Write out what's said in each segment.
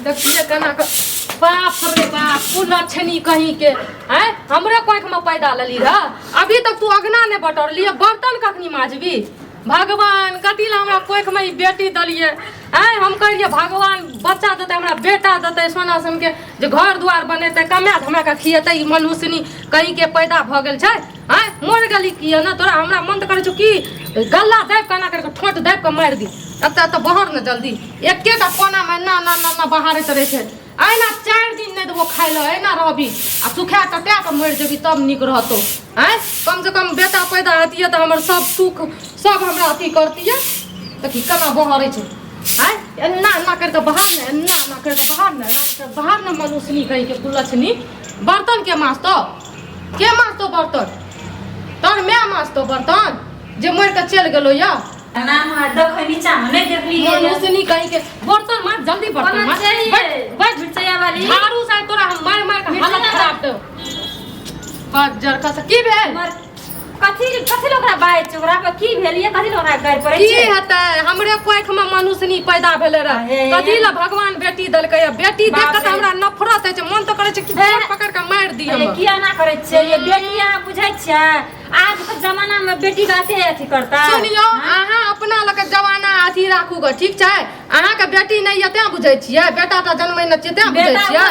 देखिए केना के बाप रे बाप कुलछनी कहीं के हैं हमरे कोख में पैदा लली रहा अभी तक तू अगना ने बटोरली बर्तन कखनी माजबी भगवान कथी ला हमरा कोख में ई बेटी दलिए हैं हम कहिए भगवान बच्चा देते हमरा बेटा देते सोना सन के जे घर द्वार बनेते कमा धमा के खिएते ई मनुष्यनी कहीं के पैदा भ गेल छै हैं मर गेली किए ना तोरा हमरा मन त करे छु की गल्ला दाब केना करके ठोट दाब के मार दी अब तो बहर न जल्दी एकेटा कोना में ना ना ना बहारे करे छै आइना 4 दिन नहीं देबो खाइ लो आइना रहबी आ सुखा टटा के मर जेबी तब निक रहतो हैं कम से कम बेटा पैदा हतिए त हमर सब सुख सब हमरा अथी करतिए त की केना बहरे छै हैं एना ना कर के बाहर ने एना ना कर के बाहर न मनुष्यनी कहि के कुलछनी बर्तन के मास तो बर्तन तोर मैं मास तो बर्तन जे मर के चल गेलो या नाम देखै नीचा में नहीं देखली मनुष्यनी कहि के बर्तन मार जल्दी बर्तन मार बैठ बिचैया वाली झाड़ू से तोरा हम मार के हालत खराब तो बजर का की भेल कथी लोकरा बाय चोरा पे की भेलिए कथी लोकरा कर पड़े की हेतै हमरे कोख में मनुष्यनी पैदा भेले रहे कथी ला भगवान बेटी दलकै बेटी देख के हमरा नफरत है मन तो करे छै कि पकड़ के मार दी हम किया ना करे छै ये बेटी अहाँ बुझै छै आज के जमाना में बेटी गाते अथी करता सुनियो अहाँ अपना लक जमाना अथी राखू ग ठीक छै अहाँ के बेटी नहीं यते बुझै छियै बेटा त जन्मै न छियै बुझै छियै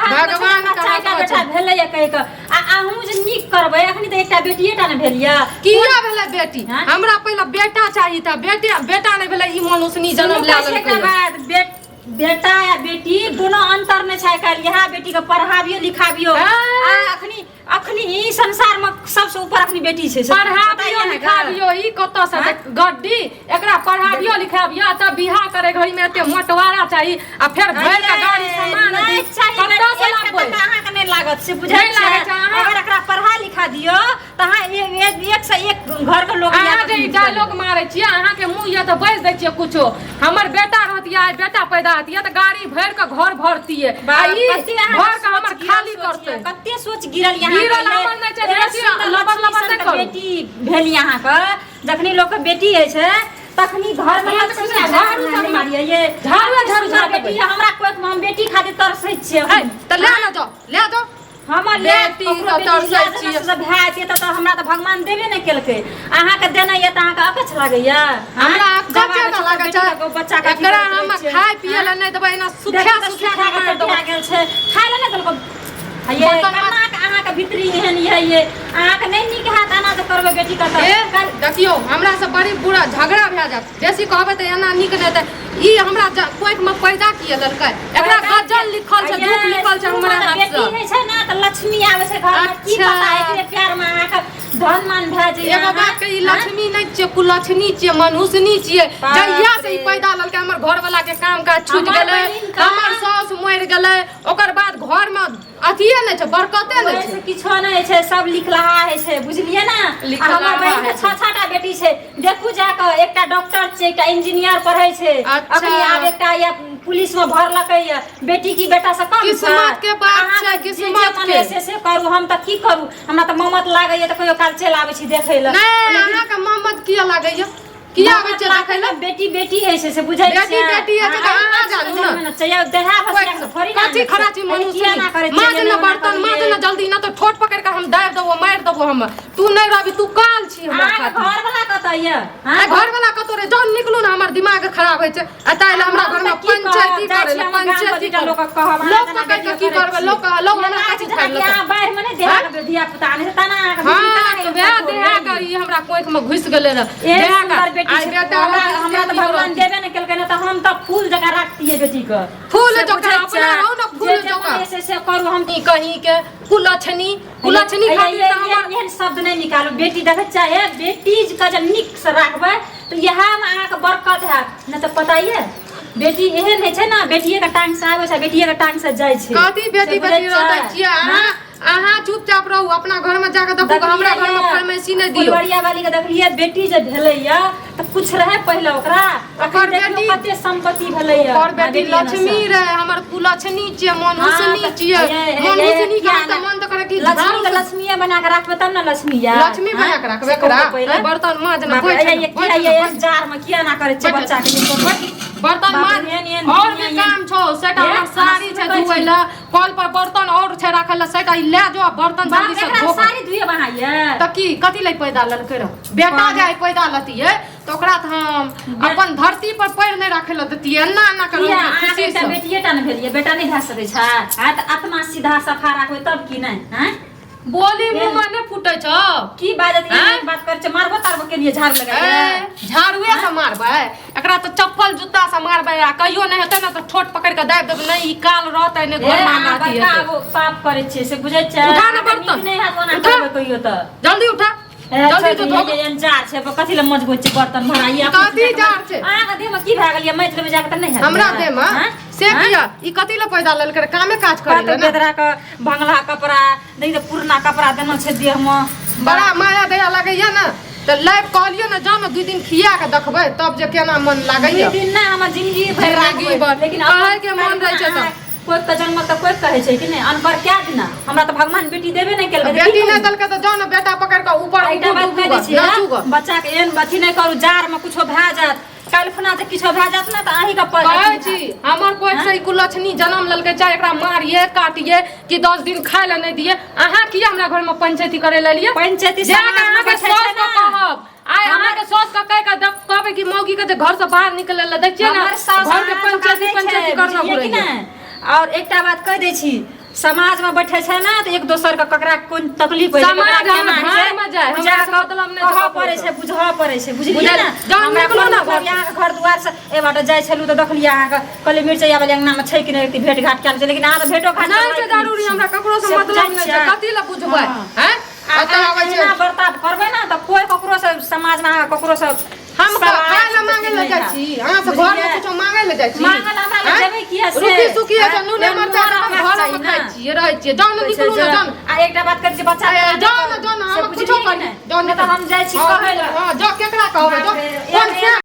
भगवान का बेटा भेलै कहि के आ अहूँ जे नीक करबै अखनी त एकटा बेटिएटा न भेलिया किया भेलै बेटी हमरा पहिले बेटा चाहिए था बेटा नहीं भेलै ई मनुष्यनी जन्म ले लेलकै बेटा या बेटी दोनों अंतर ने छै काल यहाँ बेटी के पढ़ाबियो लिखाबियो अखनी ई संसार में सबसे ऊपर अखनी बेटी छै पढ़ाबियो लिखाबियो ई कत से गड्डी एकरा पढ़ाबियो लिखाबियो तब बियाह करे घड़ी में एते मोटवारा चाहिए आ फिर भर के गाड़ी सामान नहीं चाहिए अहाँ के नहीं लागत से बुझै छै अगर एकरा पढ़ा लिखा दियो त अहाँ एक से एक घर के लोग अहाँ जे डायलॉग मारै छियै अहाँ के मुंह या त बैस दै छियै कुछो हमर बेटा रहतिया बेटा पैदा हतिया त गाड़ी भर के घर भरतिए आ ई घर के हमर खाली करते कते सोच गिरल यहाँ बेटी भेल यहाँ के जखनी लोग के बेटी है छै तखनी घर में झाड़ू मारिए ये झाड़ू बेटी हमरा कोई हम बेटी खातिर तरसै छियै त ले जाओ हमर बेटी तरसै छियै सब भाय छै त हमरा त भगवान देबे नै केलकै अहाँ के देना ये त अहाँ के अकछ लागैया हमरा अकछ लागै छै बच्चा के एकरा हम खाय पिए ल नै देबै एना सुखा मार देबा गेल छै खाय ल नै देलको ये अहाँ के भीतरी एहन ये अहाँ के नहीं नीक हाथ आना तो करबे बेटी का त देखियो हमरा से बड़ी बुरा झगड़ा भै जात बेसी कहबे त एना नीक नै त ई हमरा कोख में पैदा किए ललकै एकरा गजल लिखल छै दुख लिखल छै हमरा हाथ से बेटी है छै ना त लक्ष्मी आवे छै घर में की पता एकरे प्यार में अहाँ के धन मान भै जे एगो बात के ई लक्ष्मी नै छै कुलछनी छै मनुष्यनी छै जहिया से ई पैदा ललकै हमर घर वाला के काम काज छूट गेलै हमर सास मर गेलै ओकर बाद घर में अथिए नै छै बरकते नै छै किछो नै छै सब लिखलहा है छै बुझलिए ना हमर बहिन के 6-6टा बेटी छै देखू जाके एकटा डॉक्टर छै एकटा इंजीनियर पढ़ै छै अखनी आब एकटा या पुलिस में भरलकै या बेटी की बेटा से कम किस्मत के बात छै किस्मत के से करू हम त की करू हमरा त ममत लागै त कहियो काल चल आबै छी देखै ल नै अहाँ के ममत किया लागै किया आबै छै देखै ल बेटी है से बुझै छै बेटी है त अहाँ जानू ना चाहिए देहा भसिया के थोड़ी ना कथि खराची मनुष्य ना करे माज न बर्तन माज न जल्दी ना तो ठोट पकड़ के हम दाब देबो मार देबो हम तू नै रहबी तू काल छी हमरा खातिर घर वाला कत ये हां घर वाला कत रे जान निकलू ना हमर दिमाग खराब होय छै अताइल हमरा घर में पंचायती करे ल पंचायती लोग कहब लोग के की करबे लोग हमरा कथि खाइ ल बाहर में नै देहा के दिया पुता ने तना हां वे देहा करी हमरा कोख में घुस गेले रे देहा का हमरा त भगवान देबे न केलकै न त हम त फूल जका राखतिए बेटी के फूल जका अपना रहो न फूल जका से करू हम कहीं के कुलछनी खातिर त हमर एहन शब्द नै निकालो बेटी देखे चाहे बेटी के जब निक से राखबै त यहा में अहाँ के बरकत है न त पताइए बेटी एहन है छै ना बेटिए के टांग से आबै छै बेटिए के टांग से जाय छै कथि बेटी रहै छियै अहाँ चुपचाप रहू अपना घर में जाके देखू हमरा घर में फरमाइशी नै दियो बढ़िया वाली के देखलिए बेटी जे भेलैया त कुछ रहे पहिले ओकरा ओकर बेटी कते संपत्ति भेलैया और बेटी लक्ष्मी रहे हमर कुलछनी छियै मनुष्यनी छियै मनुष्यनी के त मन त करे कि लक्ष्मीए बना के राखबे तब न लक्ष्मी या लक्ष्मी बना के राखबे एकरा बर्तन माज न कोई जार में किया ना करे छै बच्चा के बर्तन माज और भी काम छौ सेटा हमर साड़ी छै धुबै ल कल पर बर्तन और छै राखल सेटा ले जो बर्तन जल्दी से धो साड़ी धुए बनाइए त की कथि ले पैदा ललकै र बेटा जाय पैदा लतिए तो ओकरा त हम अपन धरती पर पैर नै राखे ल दतिए एना एना कर खुशी से बेटिएटा न भेलिए बेटा नै भए सकै छै आ त आत्मा सीधा सफा राखबै तब की नै हैं बोली मुंह में नै फुटै छ की बाजत ई बात कर छ मारबो तारबो के लिए झाड़ लगाइए झाड़ुए से मारबै एकरा त चप्पल जूता से मारबै आ कहियो नै हेतै न त ठोट पकड़ के दाब देबै नै ई काल रहतै नै घर में आती है पाप करे छै से बुझै छै उठा न बर्तन नै हाथ ओना करबै कहियो त जल्दी उठा जल्दी तो धो ये जार छै कथि ल मजबूत छै बर्तन भराइए कथि जार छै आगा देह में की भए गेलिए मैच लेबे जाके त नै है हमरा देह में से किया ई कथि ल पैदा लेल कर कामे काज करे त बेदरा के भंगला कपड़ा नहीं त पुरना कपड़ा देना छै देह में बड़ा माया दया लगैया न त लाइव कहलियो न जानो 2 दिन खिया के देखबै तब जे केना मन लागैया 2 दिन ना हमर जिंदगी भर लागी लेकिन कहे के मन रहै छै त कोई त जन्म त कोई कहै छै कि नै अनकर क्या दिन हमरा त भगवान बेटी देबे नै केलकै बेटी नै देलकै त जानो बेटा पकड़ के ऊपर आइटा बात कह दै छी बच्चा के एन बथी नै करू जार में कुछो भए जात काल खुना त किछो भए जात ना त आही का पर कहै छी हमर कोई से कुलछनी जन्म ललकै चाहे एकरा मारिए काटिए कि 10 दिन खाय ल नै दिए अहाँ की हमरा घर में पंचायती करे ल लिए पंचायती समाज में बैठे छै ना कहब आय हमरा के सोच के कह के कहबे कि मौगी के घर से बाहर निकले ल दै छियै ना घर के पंचायती करना पड़ै और एकटा बात कह दै छी समाज में बैठे छै ना त एक दोसर के ककरा कोन तकलीफ होय समाज घर में जाय हमरा मतलब नै कह पड़े छै बुझा पड़े छै बुझलियै ना हमरा घर यहाँ घर दुआर से ए बाटे जाय छलु त देखलियै अहाँ के कले मिर्चाई वाले अंगना में छै कि नै भेट घाट कैल छै लेकिन अहाँ त भेटो घाट नै छै जरूरी हमरा ककरो से मतलब नै छै कथि ल बुझबै हैं अतः आबै छै ना बर्ताव करबै ना त कोई ककरो से समाज में ककरो से हम खाय ल मांगे ल जाइ छी अहाँ से घर में कुछो मांगे ल जाइ छी मांगल हमरा ल जेबै किया से रुकी सुकी है नूने मरचा घर में खाइ छी रहै छी जान निकलू ना जान आ एकटा बात कर के बच्चा जान हम कुछो कर जान त हम जाइ छी कहै ल हां जो केकरा कहबै जो कोन से